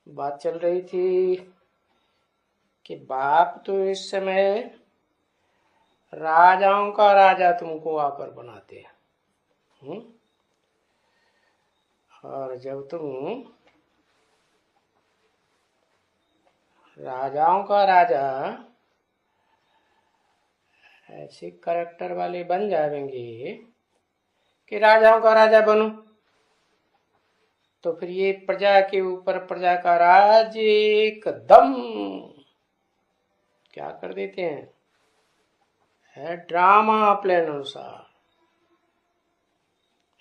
बात चल रही थी कि बाप तो इस समय राजाओं का राजा तुमको आकर बनाते हैं। और जब तुम राजाओं का राजा ऐसे करेक्टर वाले बन जाएंगे कि राजाओं का राजा बनो, तो फिर ये प्रजा के ऊपर प्रजा का राज एकदम क्या कर देते हैं, है ड्रामा प्लान अनुसार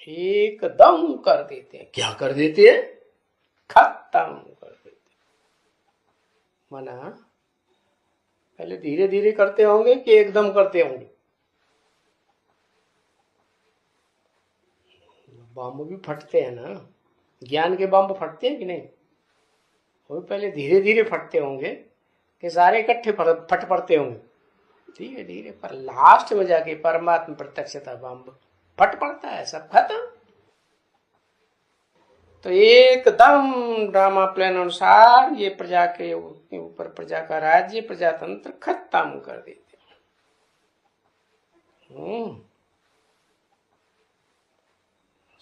एकदम कर देते हैं। क्या कर देते हैं? खत्म कर देते हैं। माना पहले धीरे धीरे करते होंगे कि एकदम करते होंगे? बम भी फटते हैं ना, ज्ञान के बम फटते हैं कि नहीं? वो पहले धीरे धीरे फटते होंगे कि सारे इकट्ठे फट पड़ते होंगे धीरे धीरे, पर लास्ट में जाके परमात्मा प्रत्यक्षता बम फट पड़ता है, सब खत्म। तो एकदम ड्रामा प्लान अनुसार ये प्रजा के ऊपर प्रजा का राज्य प्रजातंत्र खत्म कर देते।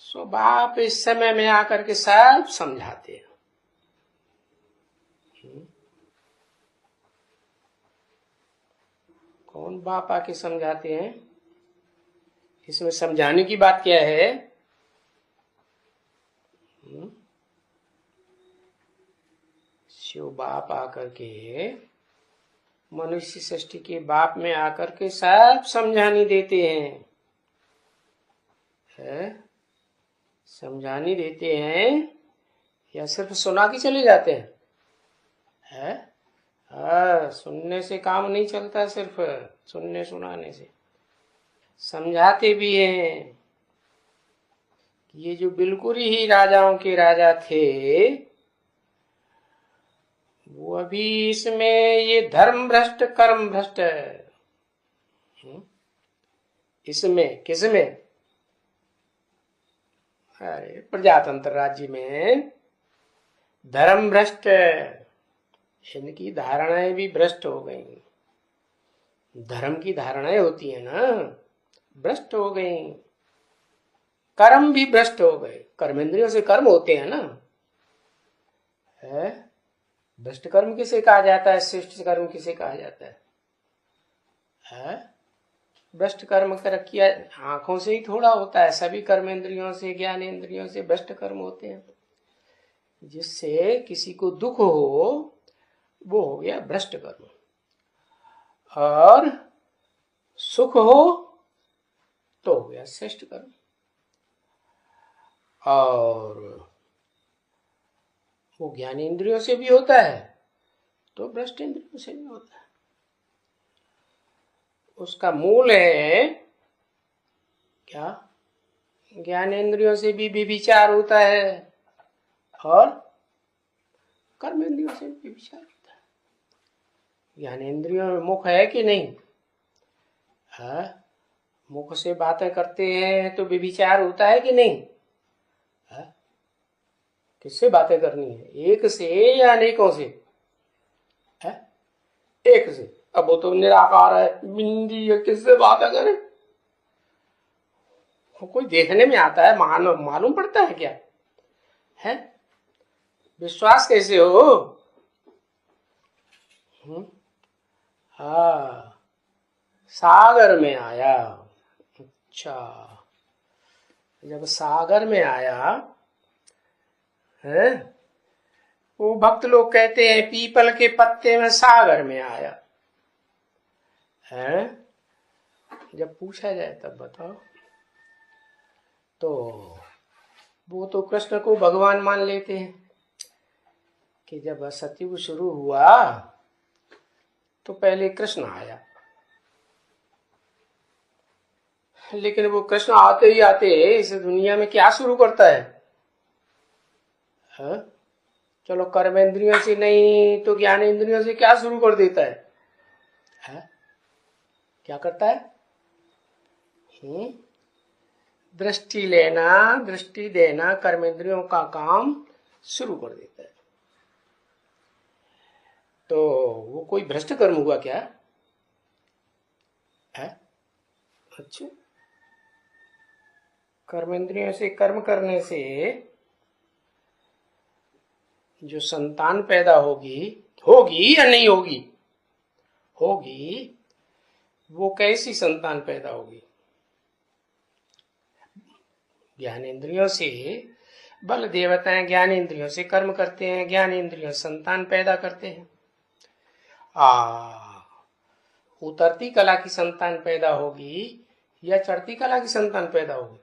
सो बाप इस समय में आकर के सब समझाते हैं। कौन बाप आके समझाते हैं? इसमें समझाने की बात क्या है? शिव बाप आकर के मनुष्य सृष्टि के बाप में आकर के सब समझानी देते हैं, समझानी देते हैं या सिर्फ सुना के चले जाते हैं? सुनने से काम नहीं चलता, सिर्फ सुनने सुनाने से। समझाते भी हैं। ये जो बिल्कुल ही राजाओं के राजा थे, वो अभी इसमें ये धर्म भ्रष्ट कर्म भ्रष्ट, इसमें किसमें? अरे प्रजातंत्र राज्य में धर्म भ्रष्ट, इनकी धारणाएं भी भ्रष्ट हो गई। धर्म की धारणाएं होती है ना, भ्रष्ट हो गई। कर्म भी भ्रष्ट हो गए। कर्मेंद्रियों से कर्म होते हैं ना, है भ्रष्ट कर्म किसे कहा जाता है? श्रेष्ठ कर्म किसे कहा जाता है? भ्रष्ट कर्म कर किया आंखों से ही थोड़ा होता है, सभी कर्मेंद्रियों से ज्ञानेंद्रियों से भ्रष्ट कर्म होते हैं। जिससे किसी को दुख हो वो हो गया भ्रष्ट कर्म, और सुख हो तो हो गया श्रेष्ठ कर्म। और वो ज्ञानेंद्रियों से भी होता है तो भ्रष्ट इंद्रियों से भी होता है। उसका मूल है क्या? ज्ञानेंद्रियों से भी विचार होता है और कर्मेंद्रियों से भी विचार होता है। ज्ञानेंद्रियों में मुख है कि नहीं? है। मुख से बातें करते हैं तो विचार होता है कि नहीं? है। किससे बातें करनी है? एक से या अनेकों से? है एक से। अब वो तो निराकार है, बिंदी है, किससे बातें करें? कोई देखने में आता है, मालूम पड़ता है क्या? है विश्वास कैसे हो? हाँ, सागर में आया। अच्छा, जब सागर में आया है, वो भक्त लोग कहते हैं पीपल के पत्ते में सागर में आया है। जब पूछा जाए तब बताओ, तो वो तो कृष्ण को भगवान मान लेते हैं कि जब सतयुग शुरू हुआ तो पहले कृष्ण आया, लेकिन वो कृष्ण आते ही आते इस दुनिया में क्या शुरू करता है? चलो कर्मेंद्रियों से नहीं तो ज्ञानेंद्रियों से क्या शुरू कर देता है? क्या करता है? दृष्टि लेना, दृष्टि देना, कर्मेंद्रियों का काम शुरू कर देता है। तो वो कोई भ्रष्ट कर्म हुआ क्या है? अच्छा, कर्मेंद्रियों से कर्म करने से जो संतान पैदा होगी, होगी या नहीं होगी? होगी। वो कैसी संतान पैदा होगी? ज्ञानेंद्रियों से, बल देवताएं ज्ञानेंद्रियों से कर्म करते हैं, ज्ञानेंद्रियों संतान पैदा करते हैं। उतरती कला की संतान पैदा होगी या चढ़ती कला की संतान पैदा होगी?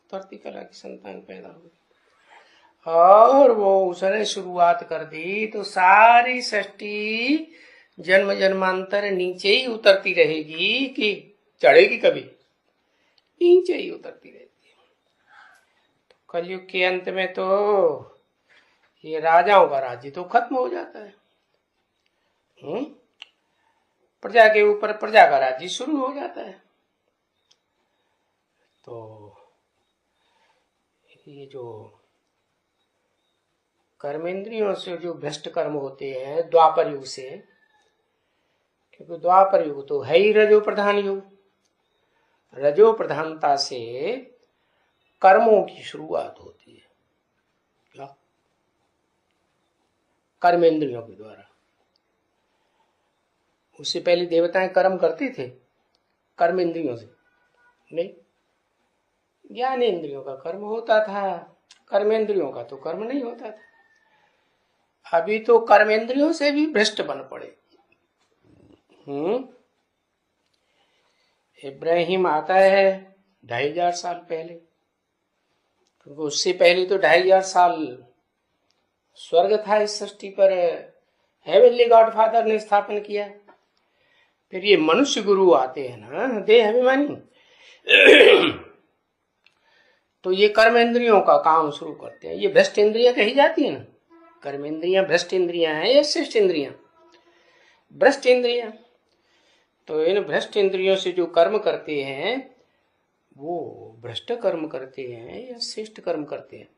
उतरती कला की संतान पैदा होगी। और वो उसने शुरुआत कर दी तो सारी सृष्टि जन्म जन्मांतर नीचे ही उतरती रहेगी कि चढ़ेगी? कभी नीचे ही उतरती रहेगी। तो कलयुग के अंत में तो ये राजाओं का राज्य तो खत्म हो जाता है। प्रजा के ऊपर प्रजा का राज्य शुरू हो जाता है। तो ये जो कर्मेंद्रियों से जो भ्रष्ट कर्म होते हैं द्वापर युग से, क्योंकि द्वापर युग तो है ही रजो प्रधान युग, रजो प्रधानता से कर्मों की शुरुआत होती है। क्या? कर्मेंद्रियों के द्वारा। उससे पहले देवताएं कर्म करते थे कर्मेंद्रियों से? नहीं, ज्ञानेंद्रियों का कर्म होता था, कर्मेंद्रियों का तो कर्म नहीं होता था। अभी तो कर्मेंद्रियों से भी भ्रष्ट बन पड़े। इब्राहिम आता है 2500 साल पहले, क्योंकि उससे पहले तो 2500 साल स्वर्ग था इस सृष्टि पर, हेवनली गॉडफादर ने स्थापन किया। फिर ये मनुष्य गुरु आते हैं ना, देह अभिमानी, तो ये कर्मेंद्रियों का काम शुरू करते हैं। ये भ्रष्ट इंद्रियां कही जाती है ना, कर्मेंद्रियां भ्रष्ट इंद्रियां हैं या श्रेष्ठ इंद्रियां? भ्रष्ट इंद्रियां। तो इन भ्रष्ट इंद्रियों से जो कर्म करते हैं वो भ्रष्ट कर्म करते हैं या श्रेष्ठ कर्म करते हैं?